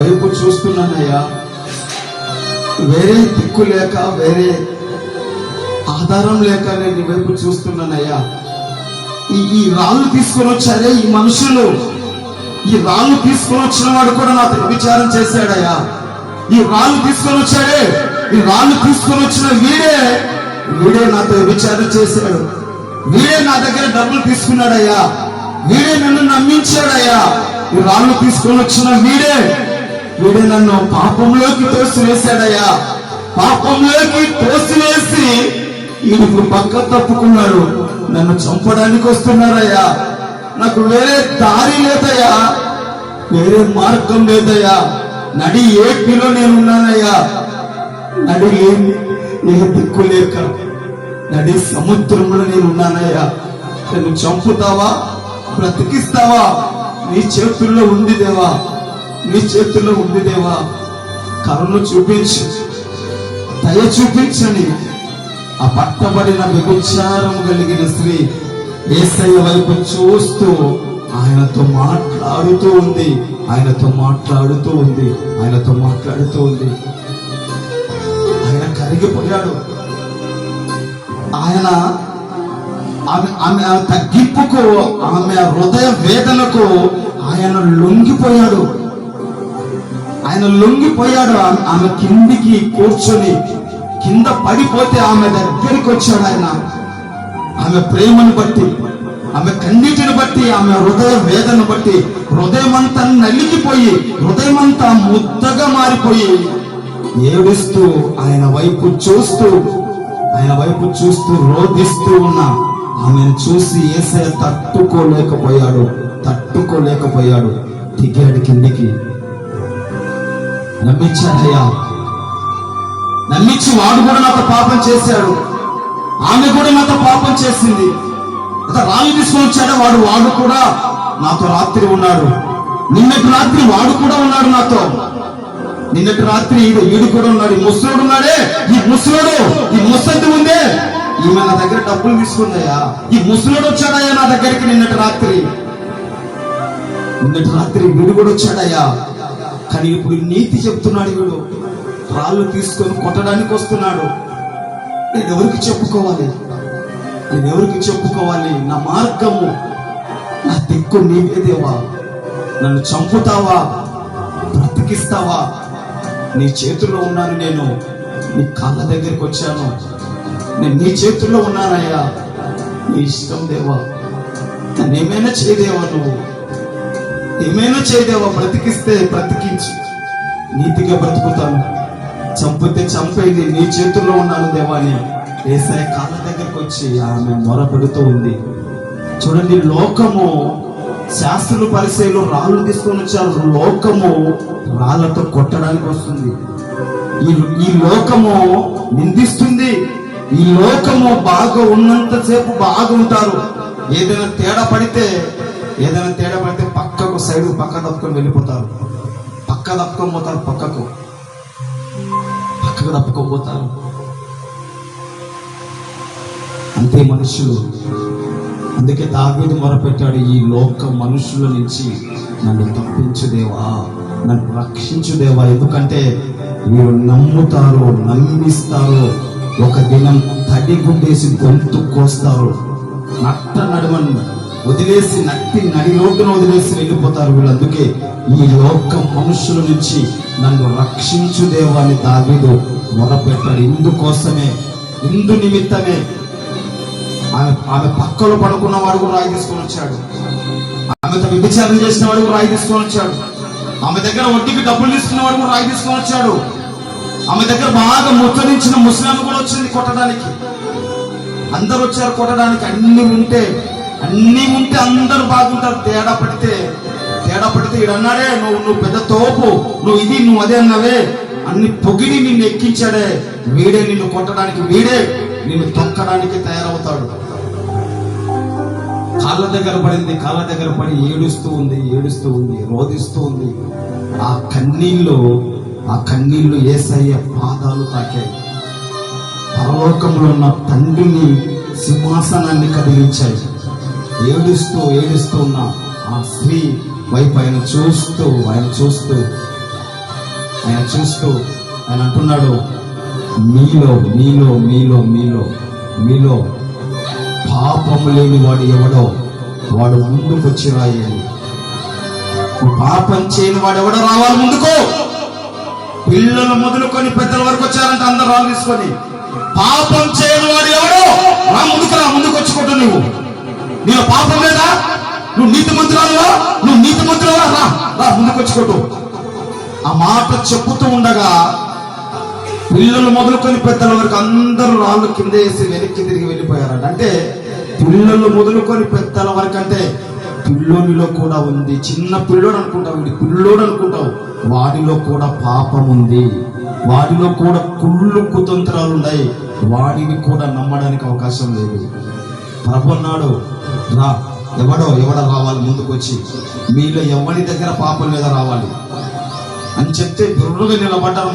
వైపు చూస్తున్నానయ్యా. వేరే దిక్కు లేక, వేరే ఆధారం లేక నేను నీ వైపు చూస్తున్నానయ్యా. ఈ రాళ్ళు తీసుకొని వచ్చారే ఈ మనుషులు, ఈ రాళ్ళు తీసుకొని వచ్చిన వాడు కూడా నాతో విచారం చేశాడయ్యా. ఈ రాళ్ళు తీసుకొని వచ్చాడే, ఈ రాళ్ళు తీసుకొని వచ్చిన వీడే నాతో విచారం చేశాడు. వీడే నా దగ్గర డబ్బులు తీసుకున్నాడయ్యా. వీడే నన్ను నమ్మించాడయ్యా. ఈ రాళ్ళు తీసుకొని వచ్చిన వీడే నన్ను పాపంలోకి తోసివేశాడయ్యా. పాపంలోకి తోసివేసి ఇప్పుడు పక్క తప్పుకున్నాడు. నన్ను చంపడానికి వస్తున్నారయ్యా. నాకు వేరే దారి లేదయ్యా, వేరే మార్గం లేదయ్యా. నడి ఏటిలో నేనున్నానయ్యా. నడి ఏ దిక్కు లేక నడి సముద్రంలో నేనున్నానయ్యా. నన్ను చంపుతావా, బ్రతికిస్తావా? నీ చేతుల్లో ఉంది దేవా, నీ చేతుల్లో ఉంది దేవా. కరుణ చూపించు, దయ చూపించని ఆ పట్టబడిన వ్యభిచారం కలిగిన స్త్రీ యేసయ్య వైపు చూస్తూ ఆయనతో మాట్లాడుతూ ఉంది. ఆయన కరిగిపోయాడు. ఆయన ఆమె తగ్గింపుకు, ఆమె హృదయ వేదనకు ఆయన లొంగిపోయాడు. ఆమె కిందికి కూర్చొని కింద పడిపోతే ఆమె దగ్గరికి వచ్చాడు ఆయన. ఆమె ప్రేమను బట్టి, ఆమె కన్నీటిని బట్టి, ఆమె హృదయ వేదన బట్టి హృదయమంతా నలిగిపోయి, హృదయమంతా ముద్దగా మారిపోయి ఏడుస్తూ ఆయన వైపు చూస్తూ రోధిస్తూ ఉన్న ఆమెను చూసి యేసయ్య తట్టుకోలేకపోయాడు. దిగాడు కిందికి. నమ్మించాడయ్యా. నమ్మించి వాడు కూడా నాతో పాపం చేశాడు, ఆమె కూడా నాతో పాపం చేసింది. రాళ్ళు తీసుకొని వచ్చాడు వాడు కూడా నాతో రాత్రి ఉన్నాడు. నిన్నటి రాత్రి వాడు కూడా ఉన్నాడు నాతో. నిన్నటి రాత్రి ఈడు కూడా ఉన్నాడు. ఈ ముసలోడు ఉన్నాడే, ఈ ముసలి ఉందే, ఈమె నా దగ్గర డబ్బులు తీసుకుందయ్యా. ఈ ముసలోడు వచ్చాడయ్యా నా దగ్గరికి నిన్నటి రాత్రి వీడు కూడా వచ్చాడయ్యా. కానీ ఇప్పుడు నీతి చెప్తున్నాడు వీడు. రాళ్ళు తీసుకొని కొట్టడానికి వస్తున్నాడు. నేను ఎవరికి చెప్పుకోవాలి? నా మార్గము, నా దిక్కు నీవే దేవా. నన్ను చంపుతావా, బ్రతికిస్తావా? నీ చేతుల్లో ఉన్నాను. నేను నీ కాళ్ళ దగ్గరికి వచ్చాను. నేను నీ చేతుల్లో ఉన్నానయ్యా. నీ ఇష్టం దేవా. నన్ను ఏమైనా చేయదేవా, నువ్వు ఏమైనా చేయదేవా. బ్రతికిస్తే బ్రతికించు, నీతిగా బ్రతుకుతాను. చంపితే చంపేది, నీ చేతుల్లో ఉన్నాను దేవా అని యేసయ్య కాళ్ళ దగ్గరకు వచ్చి ఆమె మొరపెడుతూ ఉంది. చూడండి, లోకము, శాస్త్రులు పరిచయలు రాళ్ళు తీసుకొని వచ్చారు. లోకము రాళ్లతో కొట్టడానికి వస్తుంది. ఈ లోకము నిందిస్తుంది. ఈ లోకము బాగా ఉన్నంతసేపు బాగా ఉంటారు. ఏదైనా తేడా పడితే పక్కకు సైడ్ పక్క తప్పుకొని వెళ్ళిపోతారు. పక్కకు తప్పుకోపోతారు. అంతే మనుషులు. అందుకే దావీదు మొరపెట్టాడు, ఈ లోక మనుషుల నుంచి నన్ను తప్పించుదేవా, నన్ను రక్షించుదేవా. ఎందుకంటే వీరు నమ్మిస్తారు. ఒక దినం తడి గుండేసి గొంతు కోస్తారు. నట్ట నడుమను వదిలేసి, నడి రోడ్డును వదిలేసి వెళ్ళిపోతారు వీళ్ళు. అందుకే ఈ లోక మనుషుల నుంచి నన్ను రక్షించుదేవా అని దావీదు మొరపెట్టాడు. ఇందు నిమిత్తమే ఆమె పక్కలో పడుకున్న వాడు కూడా రాయి తీసుకొని వచ్చాడు. ఆమెతో వ్యభిచారం చేసిన వాడు కూడా రాయి తీసుకొని వచ్చాడు. ఆమె దగ్గర వడ్డీకి డబ్బులు తీసుకున్న వాడు కూడా రాయి తీసుకొని వచ్చాడు. ఆమె దగ్గర బాగా ముచ్చరించిన ముస్లిం కూడా వచ్చింది కొట్టడానికి. అందరు వచ్చారు కొట్టడానికి. అన్ని ఉంటే అందరు బాగుంటారు. తేడా పడితే ఈడన్నాడే, నువ్వు పెద్ద తోపు, నువ్వు ఇది, నువ్వు అదే అన్నావే, అన్ని పొగిడి నిన్ను ఎక్కించాడే. వీడే నిన్ను కొట్టడానికి, వీడే నిన్ను తొక్కడానికి తయారవుతాడు. కాళ్ళ దగ్గర పడి ఏడుస్తూ ఉంది, రోధిస్తూ ఉంది. ఆ కన్నీళ్లు యేసయ్య పాదాలు తాకాయి. పరలోకంలో ఉన్న తండ్రిని సింహాసనాన్ని కదిలించాయి. ఏడుస్తూ ఉన్న ఆ స్త్రీ వైపు ఆయన చూస్తూ ఆయన చూస్తూ ఆయన అంటున్నాడు, మీలో మీలో మీలో మీలో మీలో పాపము లేని వాడు ఎవడో వాడు ముందుకు వచ్చి రాయాలి. పాపం చేయని వాడు ఎవడో రావాలి ముందుకు. పిల్లలు మొదలుకొని పెద్దల వరకు వచ్చారంటే అందరు రాళ్ళు తీసుకొని, పాపం చేయని వాడు ఎవడో రా ముందుకు, రా ముందుకు వచ్చుకోటు. నీలో పాపం లేదా? నువ్వు నీతిమంతురాలువా? నువ్వు నీతిమంతురాలా? రా రా ముందుకు వచ్చుకోటు. ఆ మాట చెప్పుతూ ఉండగా పిల్లలు మొదలుకొని పెద్దల వరకు అందరూ రాళ్ళు కింద వేసి వెనక్కి తిరిగి వెళ్ళిపోయారట. అంటే పిల్లలు మొదలుకొని పెద్దల వరకు అంటే పిల్లోనిలో కూడా ఉంది. చిన్న పిల్లోడు అనుకుంటావు, వీడి పిల్లోడు అనుకుంటావు, వాడిలో కూడా పాపం ఉంది, వాడిలో కూడా కుళ్ళు కుతంత్రాలు ఉన్నాయి, వాడిని కూడా నమ్మడానికి అవకాశం లేదు. ప్రభు అన్నాడు, రా ఎవడ రావాలి ముందుకు వచ్చి, మీలో ఎవరి దగ్గర పాపం లేదా రావాలి అని చెప్తే బిర్రుగా నిలబడ్డారు.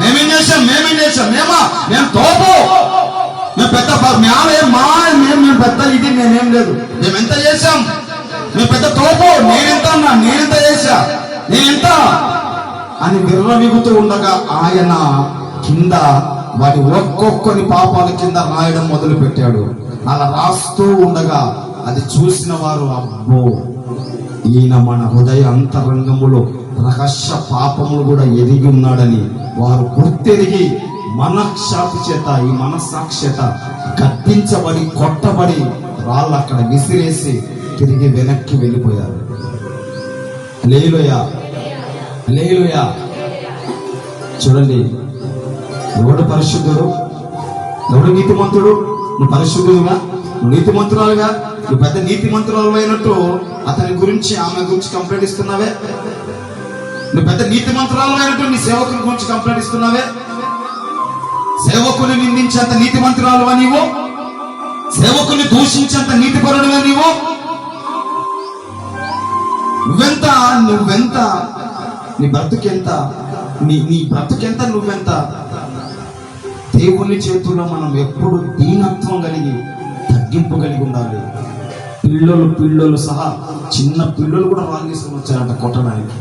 మేమేం చేశాం మేము తోపు, మేము పెద్ద మేము పెద్ద ఇది మేమేం లేదు, మేమెంత చేశాం, మేము పెద్ద తోపు, నేనెంత చేశా నేనెంత అని విర్రవిగుతూ ఉండగా ఆయన కింద వాడి ఒక్కొక్కని పాపాల కింద రాయడం మొదలు పెట్టాడు. అలా రాస్తూ ఉండగా అది చూసిన వారు, అబ్బో ఈయన మన హృదయ అంతరంగములో రహస్య పాపములు కూడా ఎరిగి ఉన్నాడని వారు గుర్తెరిగి మనశ్శాంతి చేత, ఈ మనస్సాక్షిత గద్దించబడి కొట్టబడి రాళ్ళు అక్కడ విసిరేసి తిరిగి వెనక్కి వెళ్ళిపోయారు. హల్లెలూయా హల్లెలూయా. చూడండి, ఎవడు పరిశుద్ధుడు, ఎవడు నీతిమంతుడు? నువ్వు పరిశుద్ధుడుగా, నువ్వు నీతిమంతురాలుగా, నువ్వు పెద్ద నీతిమంతురాలు అయినట్టు అతని గురించి ఆమె గురించి కంప్లైంట్ ఇస్తున్నావే. నువ్వు పెద్ద నీతిమంతురాలు అయినట్టు నీ సేవకుని గురించి కంప్లైంట్ ఇస్తున్నావే. సేవకుని నిందించేంత నీతిమంతురాలువా నీవు? సేవకుని దూషించేంత నీతిపరుడుగా నీవు? నువ్వెంత నీ బ్రతుకెంత, నీ బ్రతుకెంత, నువ్వెంత? దేవుని చేతుల్లో మనం ఎప్పుడు దీనత్వం కలిగి తగ్గింపు కలిగి ఉండాలి. పిల్లలు సహా, చిన్న పిల్లలు కూడా రాళ్ళు తీసుకొని వచ్చారంట కొట్టడానికి.